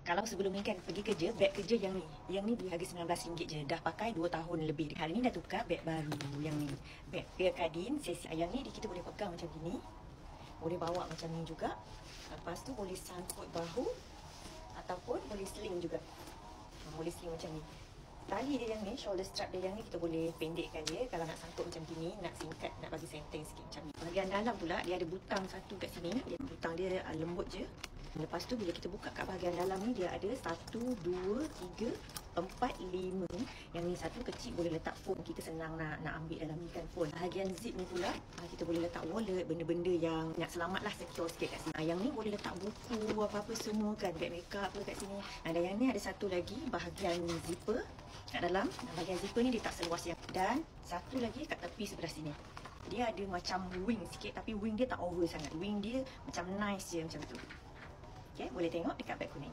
Kalau sebelum ni kan pergi kerja, beg kerja yang ni beli harga RM19 je. Dah pakai 2 tahun lebih. Hari ni dah tukar beg baru yang ni. Beg Pierre Cardin sesi. Yang ni kita boleh pegang macam gini. Boleh bawa macam ni juga. Lepas tu boleh sangkut bahu ataupun boleh sling juga. Boleh sling macam ni. Tali dia yang ni, shoulder strap dia yang ni kita boleh pendekkan dia. Kalau nak sangkut macam gini, nak singkat, nak bagi senteng sikit macam ni. Bahagian dalam pula dia ada butang satu kat sini. Butang dia lembut je. Lepas tu bila kita buka kat bahagian dalam ni dia ada 1, 2, 3, 4, 5. Yang ni satu kecil boleh letak phone. Kita senang nak ambil dalam ni kan phone. Bahagian zip ni pula kita boleh letak wallet, benda-benda yang nak selamat lah, secure sikit kat sini. Yang ni boleh letak buku apa-apa semua kan, bag makeup apa kat sini. Dan yang ni ada satu lagi bahagian zipper kat dalam. Bahagian zipper ni dia tak seluas yang. Dan satu lagi kat tepi sebelah sini. Dia ada macam wing sikit tapi wing dia tak over sangat. Wing dia macam nice je macam tu. Okay, boleh tengok dekat beg kuning.